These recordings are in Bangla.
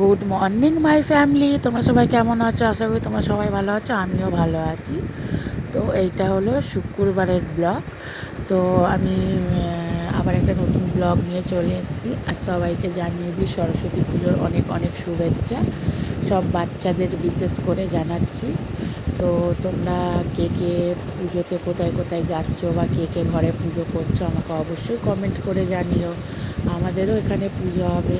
গুড মর্নিং মাই ফ্যামিলি, তোমরা সবাই কেমন আছো? আশা করি তোমরা সবাই ভালো আছো, আমিও ভালো আছি। তো এইটা হলো শুক্রবারের ব্লগ। তো আমি আবার একটা নতুন ব্লগ নিয়ে চলে এসেছি। আর সবাইকে জানিয়ে দিই সরস্বতী পুজোর অনেক অনেক শুভেচ্ছা, সব বাচ্চাদের বিশেষ করে জানাচ্ছি। তো তোমরা কে কে পুজোতে কোথায় কোথায় যাচ্ছ বা কে কে ঘরে পুজো করছো আমাকে অবশ্যই কমেন্ট করে জানিও। আমাদেরও এখানে পুজো হবে,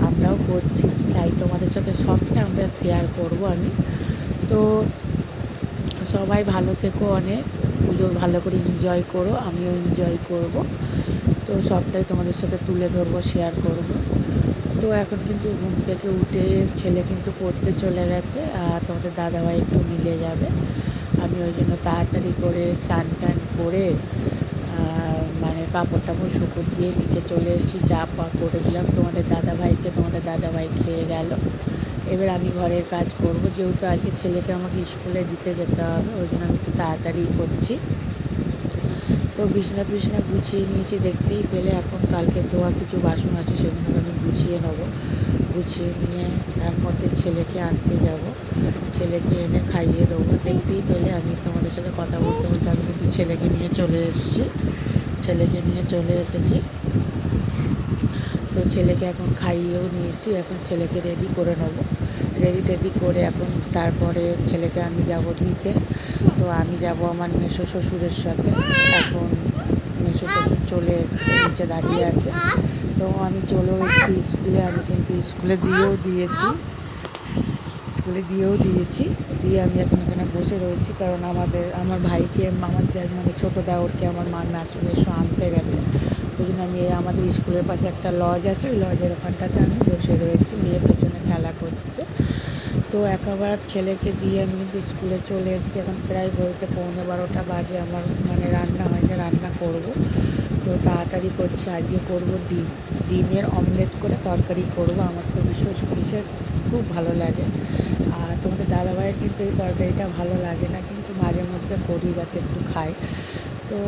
আমরাও করছি, তাই তোমাদের সাথে সবটা আমরা শেয়ার করব আমি। তো সবাই ভালো থেকো, অনেক পুজো ভালো করে এনজয় করো, আমিও এনজয় করব। তো সবটাই তোমাদের সাথে তুলে ধরবো, শেয়ার করব। তো এখন কিন্তু ঘুম থেকে উঠে ছেলে কিন্তু পড়তে চলে গেছে, আর তোমাদের দাদাভাই একটু মিলে যাবে। আমি ওই জন্য তাড়াতাড়ি করে স্নান টান করে মানে কাপড় টাপড় শুকো দিয়ে নিচে চলে এসেছি, চা পা করে দিলাম তোমাদের দাদাভাইকে, তোমাদের দাদাভাই খেয়ে গেল। এবার আমি ঘরের কাজ করব, যেহেতু আজকে ছেলেকে আমাকে স্কুলে দিতে যেতে হবে, ওই জন্য আমি একটু তাড়াতাড়ি করছি। তো বিছনা গুছিয়ে নিয়েছি দেখতেই পেলে। এখন কালকে ধোয়া কিছু বাসন আছে, সেগুলো আমি গুছিয়ে নেবো। গুছিয়ে নিয়ে তার মধ্যে ছেলেকে আনতে যাব, ছেলেকে এনে খাইয়ে দেবো। দেখতেই পেলে আমি তোমাদের সাথে কথা বলতে বলতে আমি কিন্তু ছেলেকে নিয়ে চলে এসেছি। তো ছেলেকে এখন খাইয়েও নিয়েছি, এখন ছেলেকে রেডি করে নেবো। রেডি করে এখন তারপরে ছেলেকে আমি যাব দিতে। তো আমি যাব আমার মেসো শ্বশুরের সাথে। এখন মেসো শ্বশুর চলে এসছে, নিচে দাঁড়িয়ে আছে। তো আমি চলেও এসেছি স্কুলে, আমি কিন্তু স্কুলে দিয়েও দিয়েছি। দিয়ে আমি এখন এখানে বসে রয়েছি, কারণ আমার ভাইকে আমাদের মানে ছোটো দেওরকে আমার মা মেসো আনতে গেছে। ওই জন্য আমি আমাদের স্কুলের পাশে একটা লজ আছে, ওই লজের ওখানটাতে আমি বসে রয়েছি, মেয়ে পেছনে খেলা করছে। তো একবার ছেলেকে দিয়ে আমি কিন্তু স্কুলে চলে এসেছি। এখন প্রায় ঘড়িতে 11:15 বাজে, আমার মানে রান্না হয়নি, রান্না করব। তো তাড়াতাড়ি করছি, আজকে করব ডিমের অমলেট করে তরকারি করব। আমার তো বিশেষ খুব ভালো লাগে। আর তোমাদের দাদাভাইয়ের কিন্তু এই তরকারিটা ভালো লাগে না, কিন্তু মাঝে মধ্যে করি যাতে একটু খাই। তো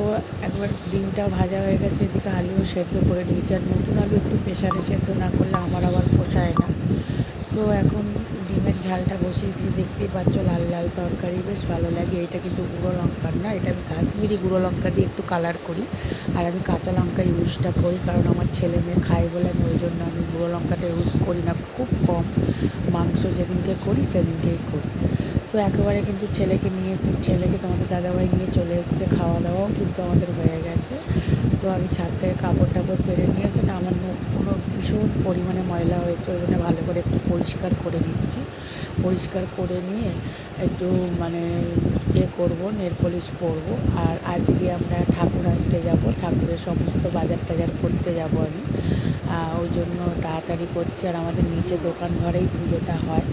একবার ডিমটা ভাজা হয়ে গেছে, এদিকে আলুও সেদ্ধ করে নিয়েছি। আর নতুন আলু একটু প্রেশারে সেদ্ধ না করলে আমার আবার পোষায় না। তো এখন ডিমের ঝালটা বসিয়ে দিয়ে দেখতেই পাচ্ছ, লাল লাল তরকারি, বেশ ভালো লাগে। এটা কিন্তু গুঁড়ো লঙ্কার না, এটা আমি কাশ্মীরি গুঁড়ো লঙ্কা দিয়ে একটু কালার করি। আর আমি কাঁচা লঙ্কা ইউজটা করি, কারণ আমার ছেলে মেয়ে খায় বলে আমি ওই জন্য আমি গুঁড়ো লঙ্কাটা ইউজ করি না, খুব কম। মাংস যেদিনকে করি সেদিনকেই করি। তো একেবারে কিন্তু ছেলেকে তোমাদের দাদাভাই নিয়ে চলে এসছে, খাওয়া দাওয়াও কিন্তু আমাদের হয়ে গেছে। তো আমি ছাদ থেকে কাপড় টাপড় পেরে নিয়ে এসে না, আমার কোনো ভীষণ পরিমাণে ময়লা হয়েছে, ওই জন্য ভালো করে একটু পরিষ্কার করে নিচ্ছি। পরিষ্কার করে নিয়ে একটু মানে করবো, নেল পলিশ পরবো। আর আজকে আমরা ঠাকুর আনতে যাব, ঠাকুরের সমস্ত বাজার টাজার করতে যাব আমি। ওই জন্য তাড়াতাড়ি করছি। আর আমাদের নিচে দোকান ঘরেই পুজোটা হয়,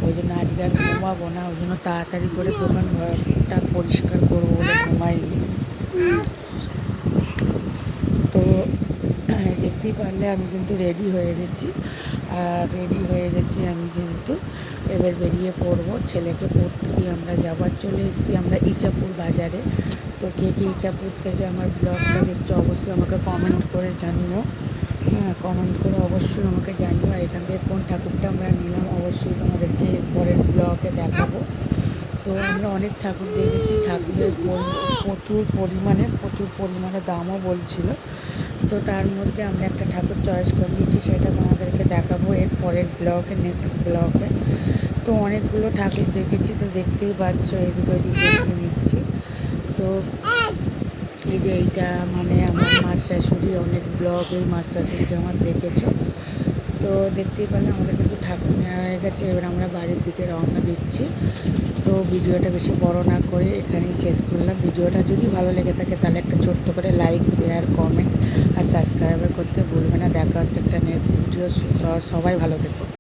ওই জন্য আজকে আর ঘুমাবো না, ওই জন্য তাড়াতাড়ি করে দোকান ঘরটা পরিষ্কার করবো বলে ঘুমাইনি। তো দেখতেই পারলে আমি কিন্তু রেডি হয়ে গেছি। আমি কিন্তু এবার বেরিয়ে পড়বো, ছেলেকে পড়তে দিয়ে আমরা যাবার চলে এসেছি আমরা ইচাপুর বাজারে। তো কে ইচাপুর থেকে আমার ব্লগটা দেখছো অবশ্যই আমাকে কমেন্ট করে জানিও। কমেন্ট করে অবশ্যই আমাকে জানিও। আর এখান থেকে কোন ঠাকুরটা আমরা নিলাম অবশ্যই তোমাদেরকে পরের ব্লগে দেখাবো। তো আমরা অনেক ঠাকুর দেখেছি, ঠাকুরের প্রচুর পরিমাণে দামও বলছিল। তো তার মধ্যে আমরা একটা ঠাকুর চয়েস করে নিয়েছি, সেটা তোমাদেরকে দেখাবো এর পরের নেক্সট ব্লগে। তো অনেকগুলো ঠাকুর দেখেছি, তো দেখতেই পাচ্ছ এদিক ওদিক দেখিয়ে নিচ্ছি। তো এই যে এইটা মানে আমার মাস শাশুড়ি, অনেক ব্লগ এই মাস শাশুড়িকে আমার দেখেছো। তো দেখতেই পারলে আমাদের কিন্তু ঠাকুর নেওয়া হয়ে গেছে, এবার আমরা বাড়ির দিকে রওনা দিচ্ছি। তো ভিডিওটা বেশি বড় না করে এখানেই শেষ করলাম। ভিডিওটা যদি ভালো লেগে থাকে তাহলে একটা ছোট্ট করে লাইক, শেয়ার, কমেন্ট আর সাবস্ক্রাইবার করতে ভুলবে না। দেখা হচ্ছে একটা নেক্সট ভিডিও। সবাই ভালো থেকো।